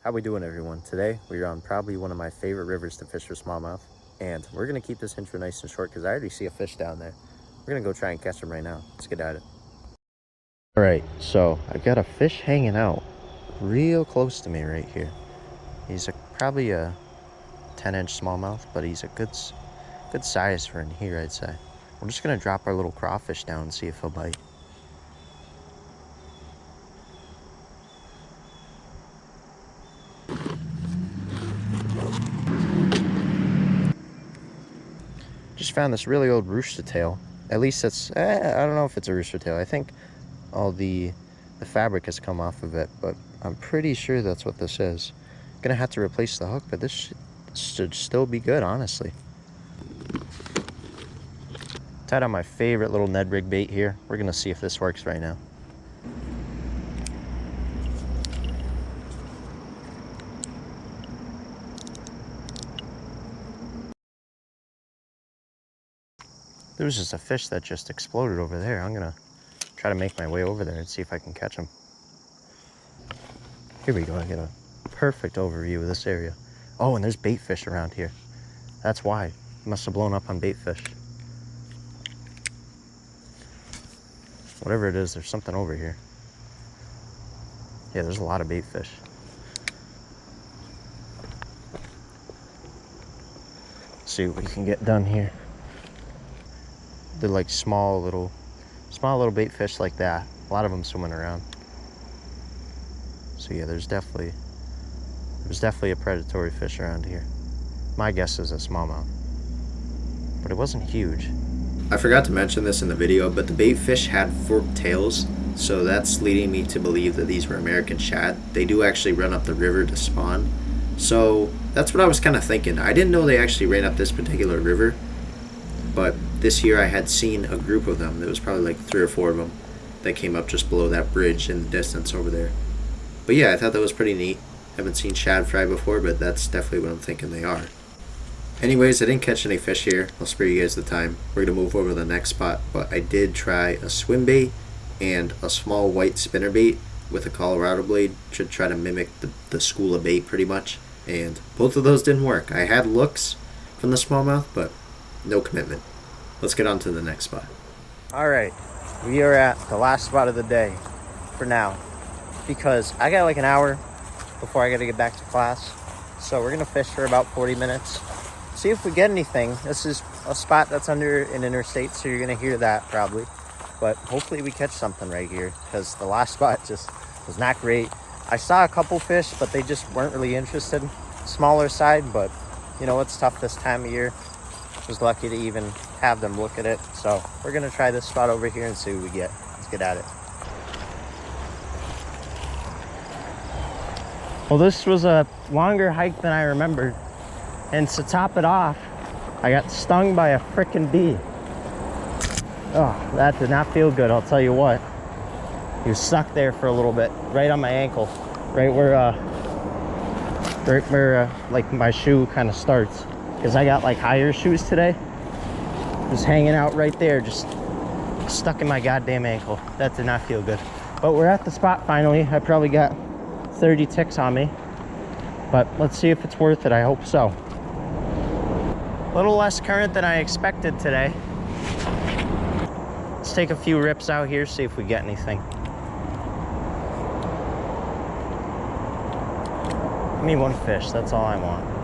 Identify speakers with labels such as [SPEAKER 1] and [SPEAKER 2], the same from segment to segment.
[SPEAKER 1] How we doing, everyone? Today we're on probably one of my favorite rivers to fish for smallmouth, and we're gonna keep this intro nice and short because I already see a fish down there. We're gonna go try and catch him right now. Let's get at it. All right, so I got a fish hanging out real close to me right here. He's probably a 10-inch smallmouth, but he's a good size for in here, I'd say. We're just gonna drop our little crawfish down and see if he'll bite. Just found this really old rooster tail. At least it's, I don't know if it's a rooster tail. I think all the fabric has come off of it, but I'm pretty sure that's what this is. Gonna have to replace the hook, but this should still be good, honestly. Tied on my favorite little Ned rig bait here. We're gonna see if this works right now. There was just a fish that just exploded over there. I'm gonna try to make my way over there and see if I can catch him. Here we go. I get a perfect overview of this area. Oh, and there's bait fish around here. That's why. It must have blown up on bait fish. Whatever it is, there's something over here. Yeah, there's a lot of bait fish. Let's see what we can get done here. They're like small little bait fish like that. A lot of them swimming around. So yeah, there's definitely a predatory fish around here. My guess is a smallmouth, but it wasn't huge. I forgot to mention this in the video, but the bait fish had forked tails, so that's leading me to believe that these were American shad. They do actually run up the river to spawn, so that's what I was kind of thinking. I didn't know they actually ran up this particular river, but this year I had seen a group of them. There was probably like 3 or 4 of them that came up just below that bridge in the distance over there. But yeah, I thought that was pretty neat. Haven't seen shad fry before, but that's definitely what I'm thinking they are. Anyways, I didn't catch any fish here. I'll spare you guys the time. We're going to move over to the next spot, but I did try a swim bait and a small white spinner bait with a Colorado blade to try to mimic the school of bait pretty much, and both of those didn't work. I had looks from the smallmouth, but no commitment. Let's get on to the next spot. All right, we are at the last spot of the day for now, because I got like an hour before I got to get back to class. So we're gonna fish for about 40 minutes, see if we get anything. This is a spot that's under an interstate, so you're gonna hear that probably, but hopefully we catch something right here, because the last spot just was not great. I saw a couple fish, but they just weren't really interested. Smaller side, but you know, it's tough this time of year. Was lucky to even have them look at it. So we're gonna try this spot over here and see what we get. Let's get at it. Well, this was a longer hike than I remembered, and to top it off, I got stung by a frickin' bee. Oh, that did not feel good, I'll tell you what. He was stuck there for a little bit, right on my ankle, right where like my shoe kind of starts, because I got like higher shoes today. Just hanging out right there, just stuck in my goddamn ankle. That did not feel good. But we're at the spot finally. I probably got 30 ticks on me, but let's see if it's worth it. I hope so. A little less current than I expected today. Let's take a few rips out here, see if we get anything. Give me one fish, that's all I want.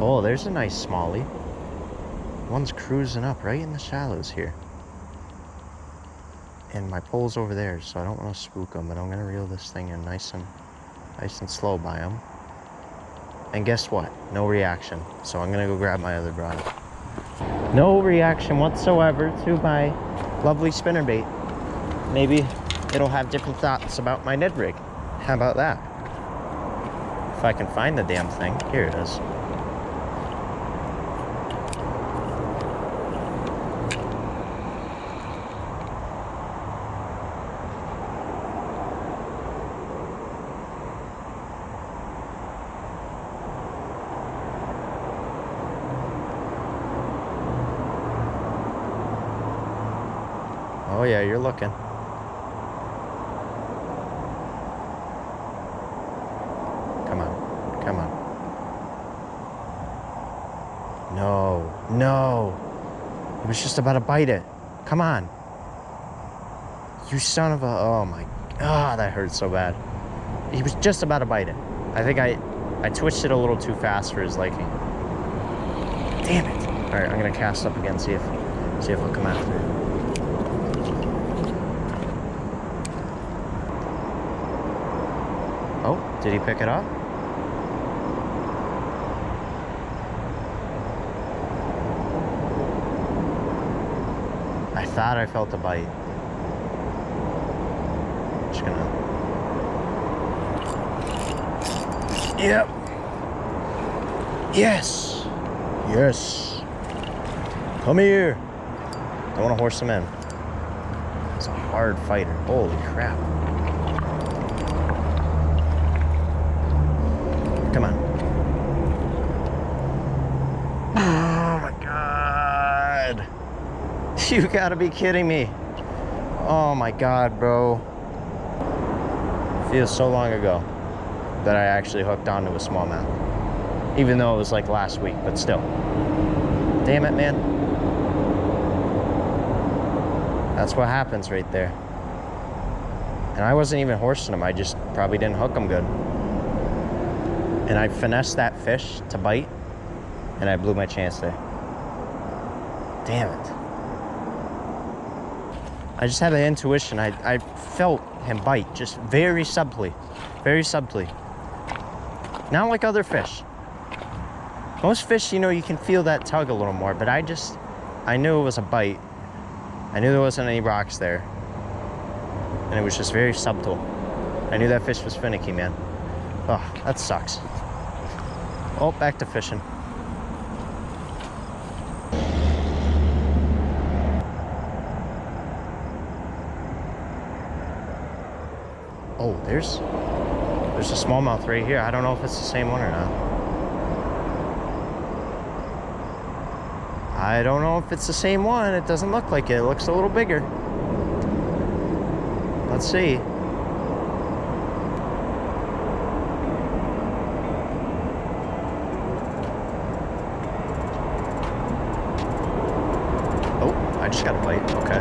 [SPEAKER 1] Oh, there's a nice smallie. One's cruising up right in the shallows here. And my pole's over there, so I don't want to spook them, but I'm gonna reel this thing in nice and slow by him. And guess what? No reaction. So I'm gonna go grab my other rod. No reaction whatsoever to my lovely spinnerbait. Maybe it'll have different thoughts about my Ned rig. How about that? If I can find the damn thing. Here it is. Oh yeah, you're looking. Come on. No, no. He was just about to bite it. Come on. You son of a, oh my, that hurt so bad. He was just about to bite it. I think I twitched it a little too fast for his liking. Damn it. All right, I'm gonna cast up again, see if he'll come after it. Oh, did he pick it up? I thought I felt a bite. Just gonna. Yep. Yes. Yes. Come here. Don't want to horse him in. He's a hard fighter. Holy crap. Come on. Oh my God. You gotta be kidding me. Oh my God, bro. Feels so long ago that I actually hooked onto a smallmouth. Even though it was like last week, but still. Damn it, man. That's what happens right there. And I wasn't even horsing him. I just probably didn't hook him good. And I finessed that fish to bite, and I blew my chance there. Damn it. I just had an intuition. I felt him bite, just very subtly. Very subtly. Not like other fish. Most fish, you know, you can feel that tug a little more, but I knew it was a bite. I knew there wasn't any rocks there. And it was just very subtle. I knew that fish was finicky, man. Oh, that sucks. Oh, back to fishing. Oh, there's a smallmouth right here. I don't know if it's the same one or not. I don't know if it's the same one. It doesn't look like it. It looks a little bigger. Let's see. Oh, I just got a bite. Okay.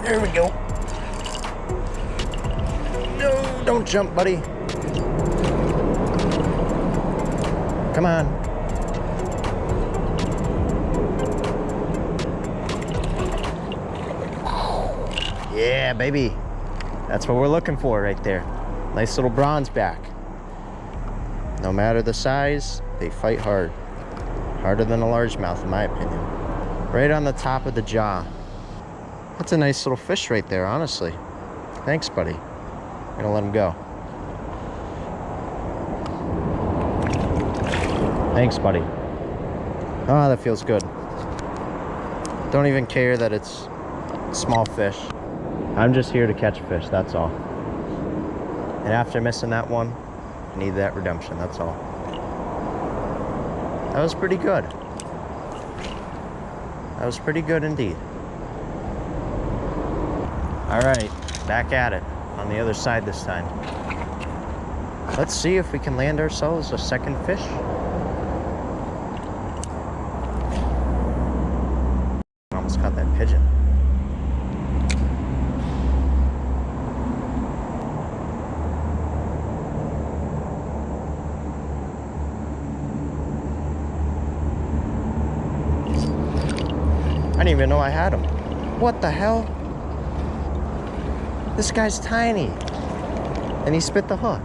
[SPEAKER 1] There we go. No, don't jump, buddy. Come on. Yeah, baby. That's what we're looking for right there. Nice little bronze back. No matter the size, they fight hard. Harder than a largemouth, in my opinion. Right on the top of the jaw. That's a nice little fish right there, honestly. Thanks, buddy. I'm gonna let him go. Thanks, buddy. Oh, that feels good. Don't even care that it's small fish. I'm just here to catch fish, that's all. And after missing that one, I need that redemption, that's all. That was pretty good. That was pretty good indeed. All right, back at it on the other side this time. Let's see if we can land ourselves a second fish. Almost caught that pigeon. I didn't even know I had him. What the hell? This guy's tiny. And he spit the hook.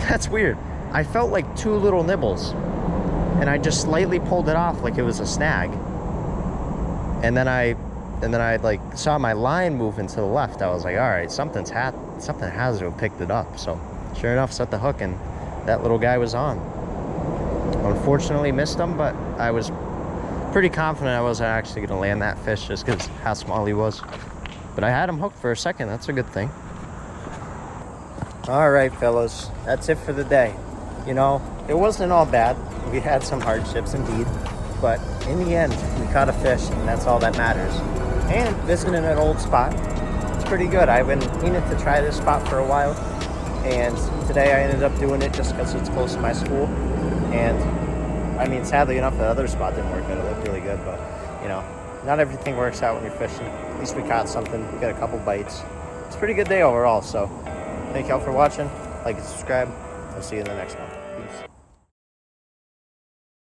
[SPEAKER 1] That's weird. I felt like two little nibbles. And I just slightly pulled it off like it was a snag. And then I like saw my line moving to the left. I was like, all right, something has to have picked it up. So sure enough, set the hook and that little guy was on. Unfortunately missed him, but I was pretty confident I wasn't actually going to land that fish just because how small he was. But I had him hooked for a second. That's a good thing. All right, fellas. That's it for the day. You know, it wasn't all bad. We had some hardships indeed. But in the end, we caught a fish, and that's all that matters. And visiting an old spot, it's pretty good. I've been meaning to try this spot for a while. and today I ended up doing it just because it's close to my school. And I mean, sadly enough, the other spot didn't work out. It looked really good, but you know, not everything works out when you're fishing. At least we caught something. We got a couple bites. It's a pretty good day overall. So thank y'all for watching. Like and subscribe. I'll see you in the next one.